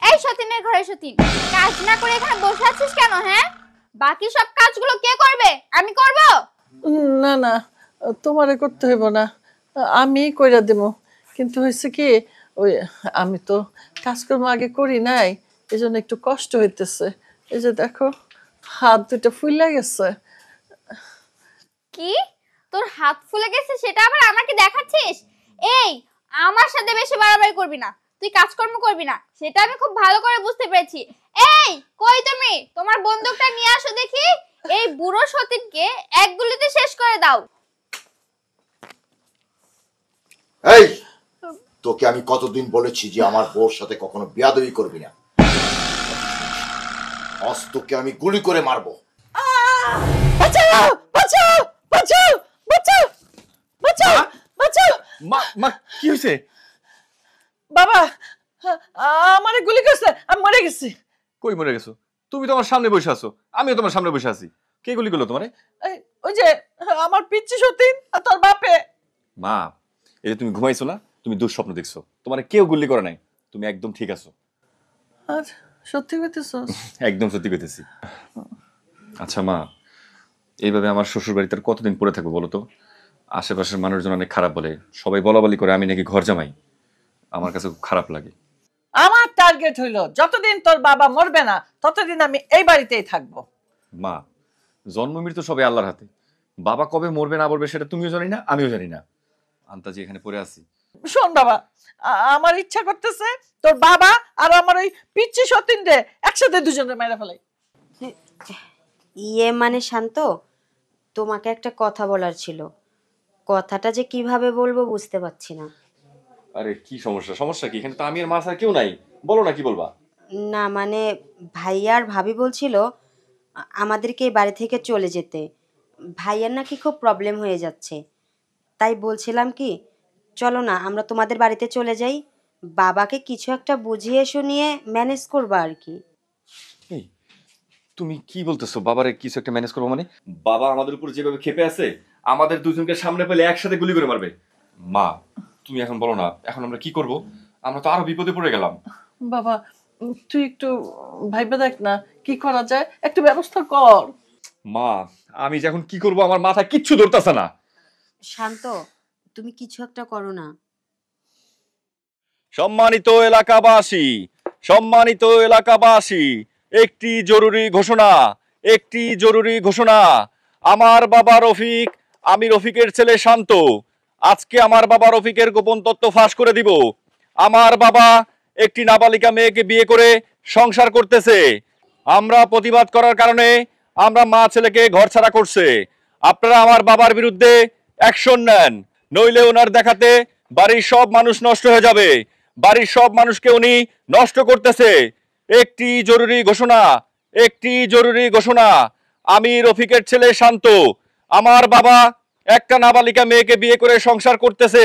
এই সতীনের ঘরে সতীন, কাজ না করে এখানে বসে আছিস কেন? হ্যাঁ, বাকি সব কাজগুলো কে করবে? আমি করব? না না, তোমারে করতে হইব না, আমি কইরা দেব। কিন্তু হয়েছে কি, ওই আমি তো কাজকর্ম আগে করি নাই, এই জন্য একটু কষ্ট হইতেছে। এই যে দেখো, হাত দুটো ফুলে গেছে। কি, তোর হাত ফুলে গেছে সেটা আবার আমাকে দেখাচ্ছিস? এই, আমার সাথে বেশি বাড়াবাড়ি করবি না, তুই কাজকর্ম করবি না, সেটা আমি খুব ভালো করে বুঝতে পেরেছি। এই কই তুমি, তোমার বন্দুকটা নিয়ে আসো দেখি, এই বুড়ো সতীনকে এক গুলিতে শেষ করে দাও। এই, তোকে আমি কতদিন বলেছি যে আমার বউর সাথে কখনো বেয়াদবি করবি না। আজ তোকে আমি গুলি করে মারবো। বাঁচাও বাঁচাও বাঁচাও বাঁচাও বাঁচাও বাঁচাও। মা কি হয়েছে? বাবা, আমারে গুলি করছে, আমি মরে গেছি। কই মরে গেছো? তুমি তো আমার সামনে বসে আছো, আমিও তোমার সামনে বসে আছি। কে গুলি করলো তোমারে? ওই যে আমার পিচ্চি সতীন আর তোর বাপে। মা, এই যে তুমি ঘুমাইছো না, তুমি দুঃস্বপ্ন দেখছো, তোমার কেউ গুলি করে নাই, তুমি একদম ঠিক আছো। আর সত্যি কইতেছস? একদম সত্যি কইতেছি। আচ্ছা মা, এইভাবে আমার শ্বশুর বাড়িতে আর কতদিন পড়ে থাকবো বলো তো? আশেপাশের মানুষজন অনেক খারাপ বলে, সবাই বলাবলি করে আমি নাকি ঘর জামাই। আমার কাছে খুব খারাপ লাগে। আমার টার্গেট হইলো যতদিন তোর বাবা মরবে না ততদিন আমি এই বাড়িতেই থাকবো। মা, জন্ম মৃত্যু সবই আল্লাহর হাতে। বাবা কবে মরবে না মরবে সেটা তুমিও জানি না, আমিও জানি না। আন্তাজি এখানে পড়ে আছি। শোন বাবা, আমার ইচ্ছা করতেছে তোর বাবা আর আমার ওই পিচ্চি সতীন রে একসাথে দুজনে মেরে ফেলাই। ইয়ে মানে শান্ত, তোমাকে একটা কথা বলার ছিল, কথাটা যে কিভাবে বলবো বুঝতে পারছি না। আরে কি সমস্যা? সমস্যা কি? এখানে তো আমি আর মা ছাড়া কেউ নাই, বলো না কি বলবা। না মানে ভাইয়া আর ভাবি বলছিল আমাদেরকে এই বাড়ি থেকে চলে যেতে। ভাইয়ার নাকি খুব প্রবলেম হয়ে যাচ্ছে, তাই বলছিলাম কি চলো না আমরা তোমাদের বাড়িতে চলে যাই, বাবাকে কিছু একটা বুঝিয়ে শুনিয়ে ম্যানেজ করবা আর কি। এই তুমি কি বলতেছো? বাবারে কিছু একটা ম্যানেজ করবো মানে? বাবা আমাদের উপর যেভাবে ক্ষেপে আছে, আমাদের দুজনকে সামনে পেলে একসাথে গুলি করে মারবে। মা তুমি এখন বলো না, এখন আমরা কি করব? আমরা তো আরো বিপদে পড়ে গেলাম। বাবা তুই একটু ভাইবা দেখ না কি করা যায়, একটু ব্যবস্থা কর। মা আমি যে এখন কি করব আমার মাথায় কিচ্ছু ধরতেছে না। শান্ত তুমি কিছু একটা করো না। সম্মানিত এলাকাবাসী, সম্মানিত এলাকাবাসী, একটি জরুরি ঘোষণা, একটি জরুরি ঘোষণা। আমার বাবা রফিক, আমি রফিকের ছেলে শান্ত। আজকে আমার বাবা রফিকের গোপন তথ্য ফাঁস করে দিব। আমার বাবা একটি নাবালিকা মেয়েকে বিয়ে করে সংসার করতেছে। আমরা প্রতিবাদ করার কারণে আমরা মা ছেলেকে ঘরছাড়া করছে। আপনারা আমার বাবার বিরুদ্ধে অ্যাকশন নেন, নইলে ওনার দেখাতে বাড়ির সব মানুষ নষ্ট হয়ে যাবে। বাড়ির সব মানুষকে উনি নষ্ট করতেছে। একটি জরুরি ঘোষণা, একটি জরুরি ঘোষণা। আমি রফিকের ছেলে শান্ত, আমার বাবা একটা নাবালিকা মেয়েকে বিয়ে করে সংসার করতেছে।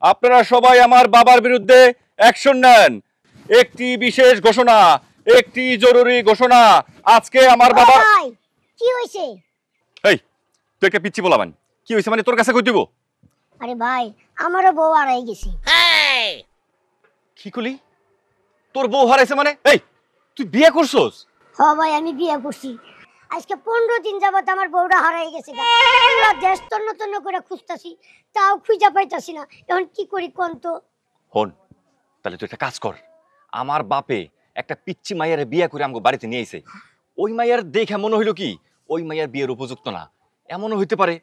আপনারা সবাই আমার বাবার বিরুদ্ধে অ্যাকশন নেন। একটি বিশেষ ঘোষণা, একটি জরুরি ঘোষণা। আজকে আমার বাবা কি হইছে? এই তুই একটা পিচ্ছি বলাবেন, কি হয়েছে মানে তোর কাছে কই দিব? আরে ভাই আমারও বউ হারাই গেছে। কি কলি? তোর বউ হারাইছে মানে? এই তুই বিয়ে করছস? হ ভাই আমি বিয়ে করছি, আজকে 15 দিন যাবত আমার বউটা হারাই গেছে। পুরো দেশ তন্ন তন্ন করে খুঁজতাছি, তাও খুঁজা পাইতাছি না। এখন কি করি কোন তো? হন তাহলে তুই একটা কাজ কর, আমার বাপে একটা পিচ্চি মাইয়ারে বিয়ে করে আমগো বাড়িতে নিয়ে আইছে। ওই মাইয়ার দেখে মনে হইলো কি ওই মাইয়ার বিয়ের উপযুক্ত না, এমনও হইতে পারে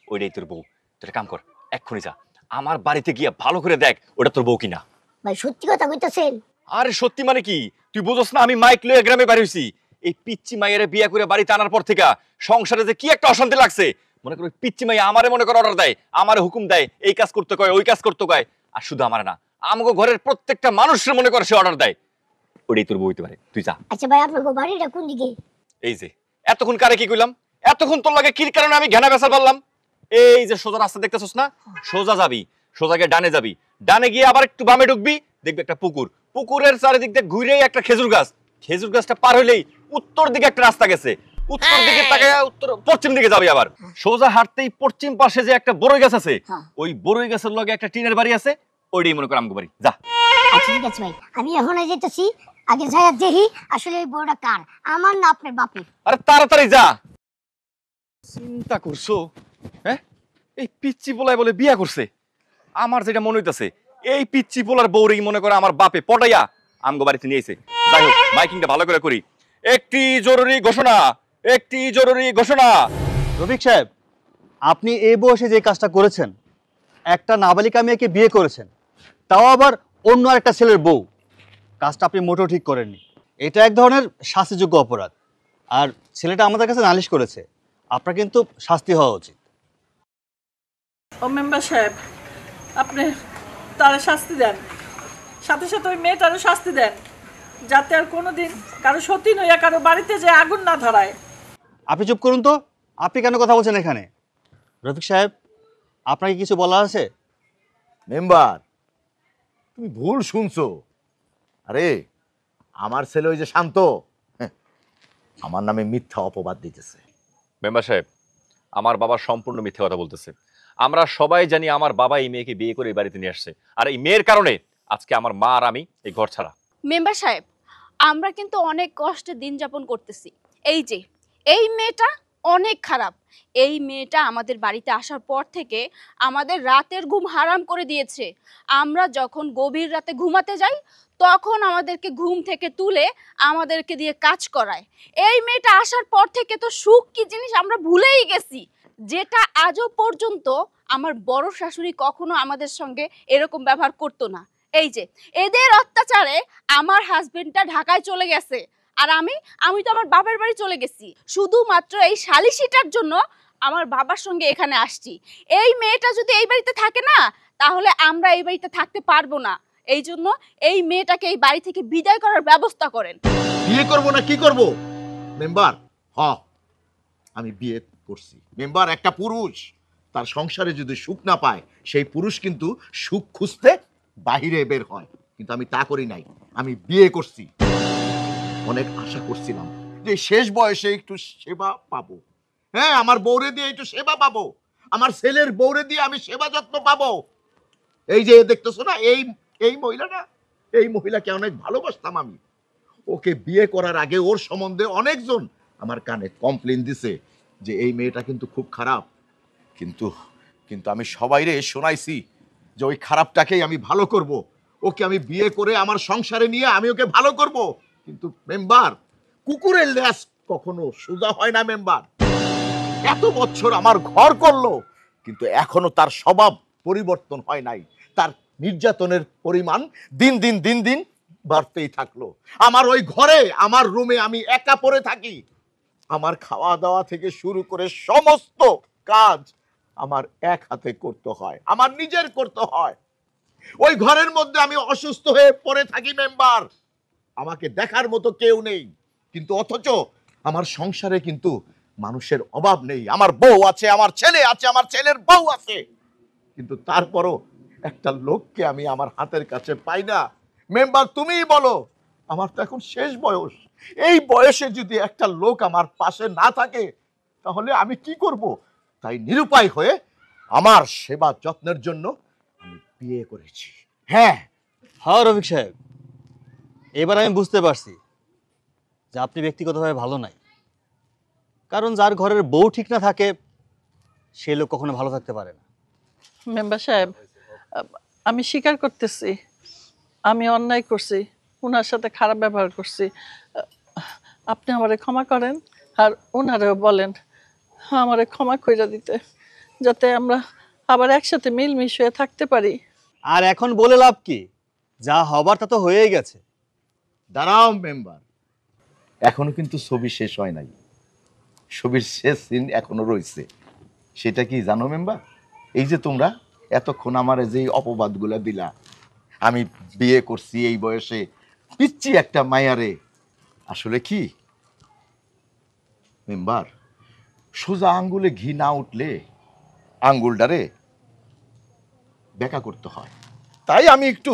ওইটাই তোর বউ। তুই কাম কর, এক্ষুনি যা আমার বাড়িতে গিয়ে ভালো করে দেখ ওটা তোর বউ কিনা। ভাই সত্যি কথা কইতাছেন? আরে সত্যি মানে কি, তুই বুঝছ না আমি মাইক লয়ে গ্রামে বাড়ি হইছি। এই পিচ্চি মাইয়ারে বিয়ে করে বাড়িতে আনার পর থেকে সংসারে যে কি একটা অশান্তি লাগছে। মনে করো পিচ্চি মাইয়া আমারে মনে করো অর্ডার দেয়, আমারে হুকুম দেয়, এই কাজ করতে কয় ওই কাজ করতে কয়। আর শুধু আমার না, আমগো ঘরের প্রত্যেকটা মানুষের মনে করে সে অর্ডার দেয়। ওটাই তোর বউ হইতে পারে, তুই যা। আচ্ছা ভাই আপনার বাড়িটা কোন দিকে? এই যে এতক্ষণ কারে কি কইলাম, এতক্ষণ তোর লাগে কি কারণে আমি ঘেনা বেসার বললাম। এই যে সোজা রাস্তা দেখতেছস না, সোজা যাবি, সোজা গিয়ে ডানে যাবি, ডানে গিয়ে আবার একটু বামে ঢুকবি, দেখবি একটা পুকুর, পুকুরের চারিদিক দিয়ে ঘুরেই একটা খেজুর গাছ, খেজুর গাছটা পার হইলেই উত্তর দিকে একটা রাস্তা গেছে, উত্তর দিকে তাকায় উত্তর পশ্চিম দিকে যাবি, আবার সোজা হাঁটতেই পশ্চিম পাশে যে একটা বড়ই গাছ আছে, ওই বড়ই গাছের লগে একটা টিনের বাড়ি আছে, ওইটাই মনে কর আমগো বাড়ি। যা। আচ্ছা ঠিক আছে ভাই, আমি এখন যেতেছি, আগে যাই দেখি আসলে এই বউটা কার, আমার না আপনার বাপের। আরে তাড়াতাড়ি যা। চিন্তা করছো হ্যাঁ, এই পিচ্চি পোলায় বলে বিয়া করছে। আমার যেটা মনে হইতাছে এই পিচ্চি পোলার বউরেই মনে করে আমার বাপে পটাইয়া আমগো বাড়িতে নিয়েছে। যাই হোক মাইকিংটা ভালো করে করি। একটি জরুরি ঘোষণা, একটি জরুরি ঘোষণা। রফিক সাহেব, আপনি এই বয়সে যে কাজটা করেছেন, একটা নাবালিকা মেয়েকে বিয়ে করেছেন, তাও আবার অন্য আরেকটা ছেলের বউ, কাজটা আপনি মোটেও ঠিক করেননি। এটা এক ধরনের শাস্তিযোগ্য অপরাধ। আর ছেলেটা আমাদের কাছে নালিশ করেছে, আপনার কিন্তু শাস্তি হওয়া উচিত। ও মেম্বার সাহেব, আপনি তারা শাস্তি দেন, সাথে সাথে ওই মেয়েটারও শাস্তি দেন, যাতে আর কোনোদিন কারো সতীন হইয়া কারো বাড়িতে যে আগুন না ধরায়। আপনি চুপ করুন তো, আপনি কেন কথা বলছেন এখানে? রফিক সাহেব, আপনাকে কিছু বলার আছে? মেম্বার তুমি ভুল শুনছো। আরে আমার ছেলে ওই যে শান্ত, আমার নামে মিথ্যা অপবাদ দিতেছে। মেম্বার সাহেব, আমার বাবা সম্পূর্ণ মিথ্যে কথা বলতেছে। আমরা সবাই জানি আমার বাবা এই মেয়েকে বিয়ে করে এই বাড়িতে নিয়ে আসছে, আর এই মেয়ের কারণে আজকে আমার মা আর আমি এই ঘর ছাড়া। মেম্বার সাহেব, আমরা কিন্তু অনেক কষ্টে দিন যাপন করতেছি। এই যে এই মেয়েটা অনেক খারাপ। এই মেয়েটা আমাদের বাড়িতে আসার পর থেকে আমাদের রাতের ঘুম হারাম করে দিয়েছে। আমরা যখন গভীর রাতে ঘুমাতে যাই তখন আমাদেরকে ঘুম থেকে তুলে আমাদেরকে দিয়ে কাজ করায়। এই মেয়েটা আসার পর থেকে তো সুখ কি জিনিস আমরা ভুলেই গেছি, যেটা আজও পর্যন্ত আমার বড় শাশুড়ি কখনো আমাদের সঙ্গে এরকম ব্যবহার করতো না। এই যে এদের অত্যাচারে আমার হাজবেন্ডটা ঢাকায় চলে গেছে, আর আমি তো আমার বাবার বাড়ি চলে গেছি শুধুমাত্র এই শালিশিটার জন্য। আমার বাবার সঙ্গে এখানে আসছি। এই মেয়েটা যদি এই বাড়িতে থাকে না, তাহলে আমরা এই বাড়িতে থাকতে পারবো না। এই জন্য এই মেয়েটাকে এই বাড়ি থেকে বিদায় করার ব্যবস্থা করেন। বিয়ে করব না কি করব মেম্বার? আমি বিয়ে করছি মেম্বার। একটা পুরুষ তার সংসারে যদি সুখ না পায়, সেই পুরুষ কিন্তু সুখ খুঁজতে বাহিরে বের হয়, কিন্তু আমি তা করি নাই। আমি বিয়ে করছি। অনেক আশা করছিলাম যে শেষ বয়সে একটু সেবা পাবো। হ্যাঁ, আমার বউরে দিয়ে একটু সেবা পাবো, আমার ছেলের বউরে দিয়ে আমি সেবা যত্ন পাবো। এই যে দেখতেছো না, এই মহিলাটা, এই মহিলাকে অনেক ভালোবাসতাম আমি। ওকে বিয়ে করার আগে ওর সম্বন্ধে অনেকজন আমার কানে কমপ্লেন দিছে যে এই মেয়েটা কিন্তু খুব খারাপ, কিন্তু আমি সবাইরে শোনাইছি যে ওই খারাপটাকেই আমি ভালো করব, ওকে আমি বিয়ে করে আমার সংসারে নিয়ে আমি ওকে ভালো করব। কিন্তু মেম্বার, কুকুরের লেজ কখনো সোজা হয় না মেম্বার। এত বছর আমার ঘর করলো, কিন্তু এখনো তার স্বভাব পরিবর্তন হয় নাই। তার নির্যাতনের পরিমাণ দিন দিন বাড়তেই থাকলো। আমার ওই ঘরে, আমার রুমে আমি একা পড়ে থাকি। আমার খাওয়া দাওয়া থেকে শুরু করে সমস্ত কাজ আমার এক হাতে করতে হয়, আমার নিজের করতে হয়। ওই ঘরের মধ্যে আমি অসুস্থ হয়ে পড়ে থাকি মেম্বার। আমাকে দেখার মতো কেউ নেই, কিন্তু অথচ আমার সংসারে কিন্তু মানুষের অভাব নেই। আমার বউ আছে, আমার ছেলে আছে, আমার ছেলের বউ আছে, কিন্তু তারপরও একটা লোককে আমি আমার হাতের কাছে পাই না। মেম্বার, তুমিই বলো, আমার তো এখন শেষ বয়স। এই বয়সে যদি একটা লোক আমার পাশে না থাকে, তাহলে আমি কি করব? তাই নিরুপায় হয়ে আমার সেবা যত্নের জন্য আমি বিয়ে করেছি। হ্যাঁ রফিক সাহেব, এবার আমি বুঝতে পারছি যে আপনি ব্যক্তিগতভাবে ভালো নাই। কারণ যার ঘরের বউ ঠিক না থাকে, সে লোক কখনো ভালো থাকতে পারে না। মেম্বার সাহেব, আমি স্বীকার করতেছি আমি অন্যায় করছি, ওনার সাথে খারাপ ব্যবহার করছি। আপনি আমারে ক্ষমা করেন, আর ওনারেও বলেন আমারে ক্ষমা কইরা দিতে, যাতে আমরা আবার একসাথে মিলমিশ হয়ে থাকতে পারি। আর এখন বলে লাভ কি? যা হবার তা তো হয়েই গেছে। দাঁড়াও মেম্বার, এখনো কিন্তু ছবি শেষ হয় নাই। ছবির শেষ সিন এখনো রয়েছে। সেটা কি জানো মেম্বার? এই যে তোমরা এতক্ষণ আমার যে অপবাদগুলা দিলা, আমি বিয়ে করছি এই বয়সে পিচ্ছি একটা মায়ারে, আসলে কি মেম্বার, সোজা আঙ্গুলে ঘি না উঠলে আঙ্গুলটারে বেঁকা করতে হয়। তাই আমি একটু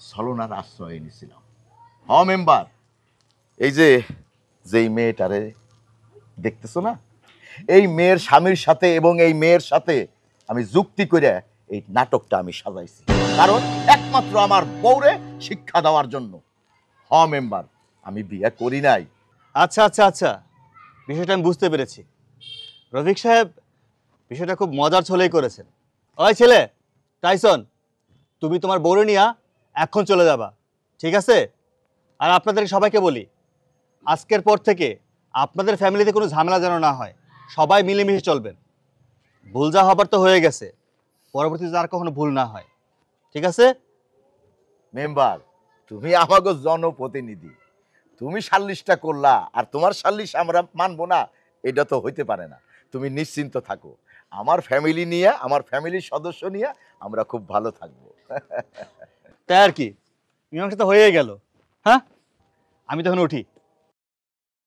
ছলনার আশ্রয় নিয়েছিলাম। মেম্বার, এই যে যেই মেয়েটারে দেখতেছো না, এই মেয়ের স্বামীর সাথে এবং এই মেয়ের সাথে আমি যুক্তি করে এই নাটকটা আমি সাজাইছি, কারণ একমাত্র আমার বউরে শিক্ষা দেওয়ার জন্য। মেম্বার, আমি বিয়ে করি নাই। আচ্ছা আচ্ছা আচ্ছা, বিষয়টা আমি বুঝতে পেরেছি। রফিক সাহেব বিষয়টা খুব মজার ছলেই করেছেন। ওই ছেলে টাইসন, তুমি তোমার বউরে নিয়া এখন চলে যাবা, ঠিক আছে? আর আপনাদের সবাইকে বলি, আজকের পর থেকে আপনাদের ফ্যামিলিতে কোনো ঝামেলা যেন না হয়, সবাই মিলেমিশে চলবেন। ভুল যা হবার তো হয়ে গেছে, পরবর্তীতে আর কখনো ভুল না হয়, ঠিক আছে? মেম্বার, তুমি আমাকে জনপ্রতিনিধি, তুমি সাল্লিশটা করলা, আর তোমার সাল্লিশ আমরা মানবো না, এটা তো হইতে পারে না। তুমি নিশ্চিন্ত থাকো, আমার ফ্যামিলি নিয়ে, আমার ফ্যামিলির সদস্য নিয়ে আমরা খুব ভালো থাকবো। তাই আর কি, মীমাংসা তো হয়েই গেল। হ্যাঁ, আমি তখন উঠি।